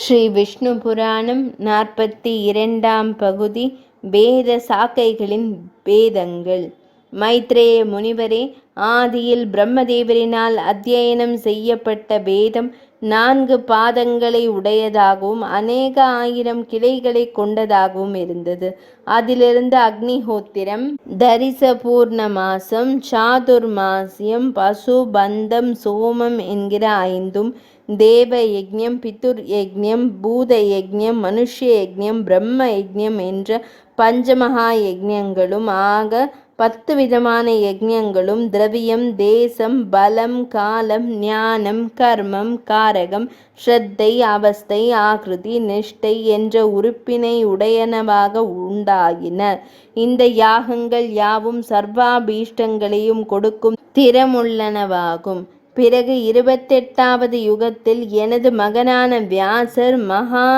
ஸ்ரீ விஷ்ணு புராணம் 42ஆம் பகுதி. வேத சாக்கைகளின் வேதங்கள். மைத்ரேய முனிவரே, ஆதியில் பிரம்மதேவரினால் அத்தியனம் செய்யப்பட்ட வேதம் 4 பாதங்களை உடையதாகவும் அநேக ஆயிரம் கிளைகளை கொண்டதாகவும் இருந்தது. அதிலிருந்து அக்னிஹோத்திரம், தரிச பூர்ணமாசம், சாதுர்மாசியம், பசு பந்தம், சோமம் என்கிற 5ம், தேவ யஜ்ஞம், பிதுர் யஜ்ஞம், பூத யஜ்ஞம், மனுஷ்ய யஜ்ஞம், பிரம்ம யஜ்ஞம் என்ற பஞ்சமகா யஜ்ஞங்களும் ஆக 10 விதமான யஜ்ஞங்களும் திரவியம், தேசம், பலம், காலம், ஞானம், கர்மம், காரகம், ஸ்ரத்தை, அவஸ்தை, ஆக்ருதி, நிஷ்டை என்ற உறுப்பினை உடையனவாக உண்டாயின. இந்த யாகங்கள் யாவும் சர்வாபீஷ்டங்களையும் கொடுக்கும் திறமுள்ளனவாகும். பிறகு 28வது யுகத்தில் எனது மகனான வியாசர் மகா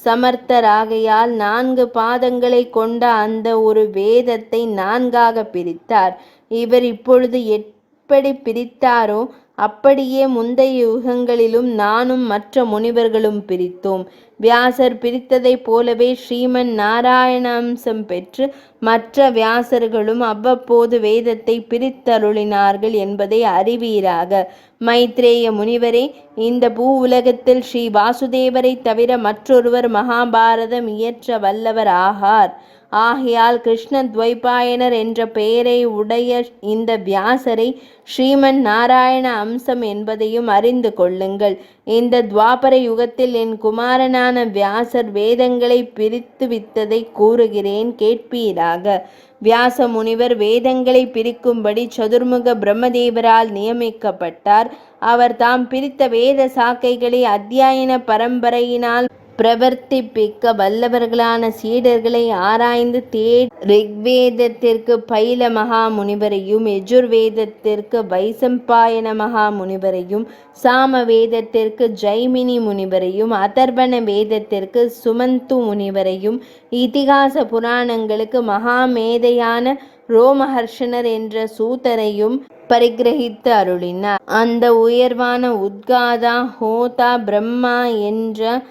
சமர்த்தராகையால் 4 பாதங்களை கொண்ட அந்த ஒரு வேதத்தை 4ஆக பிரித்தார். இவர் இப்பொழுது எப்படி பிரித்தாரோ அப்படியே முந்தைய யுகங்களிலும் நானும் மற்ற முனிவர்களும் பிரித்தோம். வியாசர் பிரித்ததைப் போலவே ஸ்ரீமன் நாராயண அம்சம் பெற்று மற்ற வியாசர்களும் அவ்வப்போது வேதத்தை பிரித்தருளினார்கள் என்பதை அறிவீராக. மைத்ரேய முனிவரே, இந்த பூ உலகத்தில் ஸ்ரீ வாசுதேவரை தவிர மற்றொருவர் மகாபாரதம் இயற்ற வல்லவர் ஆகார். ஆகையால் கிருஷ்ண துவைபாயனர் என்ற பெயரை உடைய இந்த வியாசரை ஸ்ரீமன் நாராயண அம்சம் என்பதையும் அறிந்து கொள்ளுங்கள். இந்த துவாபர யுகத்தில் என் குமாரனான வியாசர் வேதங்களை பிரித்துவித்ததை கூறுகிறேன், கேட்பீராக. வியாச முனிவர் வேதங்களை பிரிக்கும்படி சதுர்முக பிரம்மதேவரால் நியமிக்கப்பட்டார். அவர் தாம் பிரித்த வேத சாக்கைகளை அத்தியாயன பரம்பரையினால் பிரவர்த்திப்பிக்க வல்லவர்களான சீடர்களை ஆராய்ந்து ரிக்வேதத்திற்கு பைல மகா முனிவரையும், யஜுர்வேதத்திற்கு வைசம்பாயன மகா முனிவரையும், சாம வேதத்திற்கு ஜைமினி முனிவரையும், அதர்வண வேதத்திற்கு சுமந்து முனிவரையும், இதிகாச புராணங்களுக்கு மகாமேதையான ரோமஹர்ஷனர் என்ற சூதரையும் பரிகிரகித்து அருளினார். அந்த உயர்வான உத்காதா, ஹோதா, பிரம்மா என்ற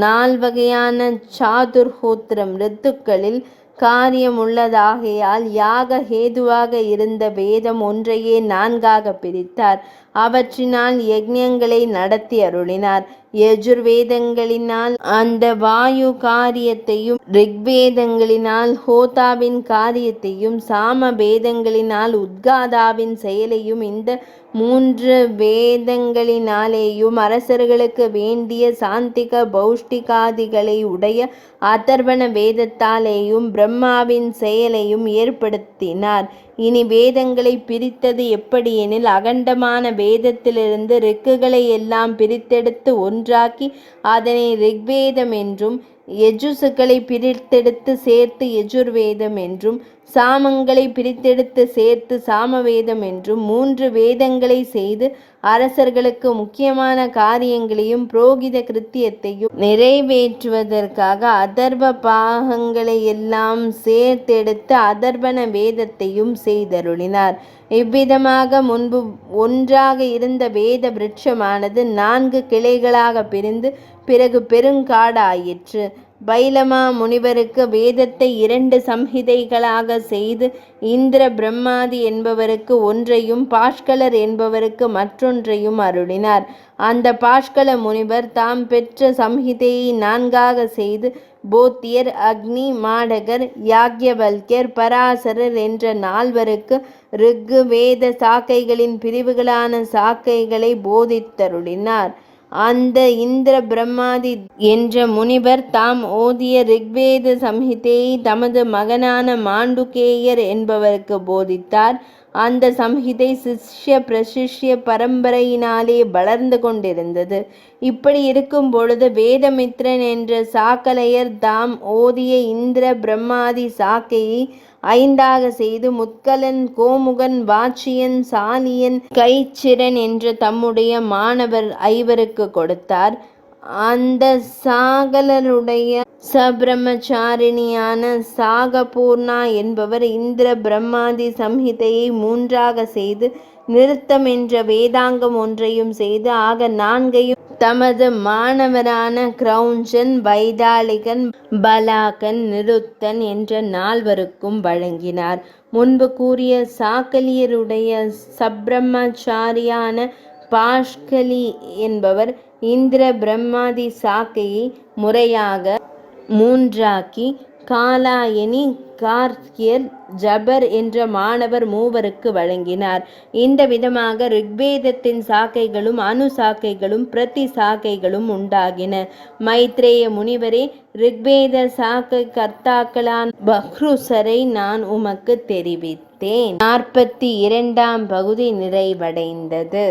4 வகையான சாதுர்ஹோத்திரம் ரித்துக்களில் காரியமுள்ளதாகையால் யாக ஹேதுவாக இருந்த வேதம் ஒன்றையே 4ஆக பிரித்தார். அவற்றினால் யஜ்ஞங்களை நடத்தி அருளினார். யஜுர்வேதங்களினால் அந்த வாயு காரியத்தையும், ரிக்வேதங்களினால் ஹோதாவின் காரியத்தையும், சாம வேதங்களினால் உத்காதாவின் செயலையும், இந்த 3 வேதங்களினாலேயும் அரசர்களுக்கு வேண்டிய சாந்திக பௌஷ்டிகாதிகளை உடைய அதர்வண வேதத்தாலேயும் பிரம்மாவின் செயலையும் ஏற்படுத்தினார். இனி வேதங்களை பிரித்தது எப்படியெனில், அகண்டமான வேதத்திலிருந்து ரிக்குகளை எல்லாம் பிரித்தெடுத்து ஒன்றாக்கி அதனை ரிக்வேதம் என்றும், யஜுசுகளை பிரித்தெடுத்து சேர்த்து யஜுர்வேதம் என்றும், சாமங்களை பிரித்தெடுத்து சேர்த்து சாமவேதம் என்றும் 3 வேதங்களை செய்து அரசர்களுக்கு முக்கியமான காரியங்களையும் புரோகித கிருத்தியத்தையும் நிறைவேற்றுவதற்காக அதர்வ பாகங்களை எல்லாம் சேர்த்தெடுத்து அதர்வண வேதத்தையும் செய்தருளினார். இவ்விதமாக முன்பு ஒன்றாக இருந்த வேத விருட்சமானது 4 கிளைகளாக பிரிந்து பிறகு பெருங்காடாயிற்று. பைலமா முனிவருக்கு வேதத்தை 2 சம்ஹிதைகளாக செய்து இந்திர பிரம்மாதி என்பவருக்கு ஒன்றையும் பாஷ்கலர் என்பவருக்கு மற்றொன்றையும் அருளினார். அந்த பாஷ்கல முனிவர் தாம் பெற்ற சம்ஹிதையை 4ஆக செய்து போத்தியர், அக்னி, மாடகர், யாக்யவல்யர், பராசரர் என்ற 4வருக்கு ரிக்கு வேத சாக்கைகளின் பிரிவுகளான சாக்கைகளை போதித்தருளினார். அந்த இந்திர பிரம்மாதி என்ற முனிவர் தாம் ஓதிய ரிக்வேத சம்ஹிதையை தமது மகனான மாண்டுகேயர் என்பவருக்கு போதித்தார். அந்த சம்ஹிதை சிஷ்ய பிரசிஷ்ய பரம்பரையினாலே வளர்ந்து கொண்டிருந்தது. இப்படி இருக்கும் பொழுது வேதமித்ரன் என்ற சாக்கலையர் தாம் ஓதிய இந்திர பிரம்மாதி சாக்கையை 5ஆக செய்து முத்கலன், கோமுகன், வாட்சியன், சாலியன், கைச்சிரன் என்ற தம்முடைய மாணவர் 5வருக்கு கொடுத்தார். அந்த சாகலருடைய சபிரமச்சாரிணியான சாகபூர்ணா என்பவர் இந்திர பிரம்மாதி சம்ஹிதையை 3ஆக செய்து நிருத்தம் என்ற வேதாங்கம் ஒன்றையும் செய்து ஆக 4ஐயும் தமது மாணவரான கிரௌஞ்சன், வைதாலிகன், பலாகன், நிருத்தன் என்ற 4வருக்கும் வழங்கினார். முன்பு கூறிய சாக்கலியருடைய சப்பிரம்மச்சாரியான பாஷ்கலி என்பவர் இந்திர பிரம்மாதி சாக்கையை முறையாக 3ஆக்கி, காலாயனி, கார்த்தியர், ஜபர் என்ற மாணவர் 3வருக்கு வழங்கினார். இந்த விதமாக ரிக்வேதத்தின் சாக்கைகளும் அணு சாக்கைகளும் பிரதி சாக்கைகளும் உண்டாகின. மைத்ரேய முனிவரே, ரிக்வேத சாக்கை கர்த்தாக்களான பஹ்ருசரை நான் உமக்கு தெரிவித்தேன். 42ஆம் பகுதி நிறைவடைந்தது.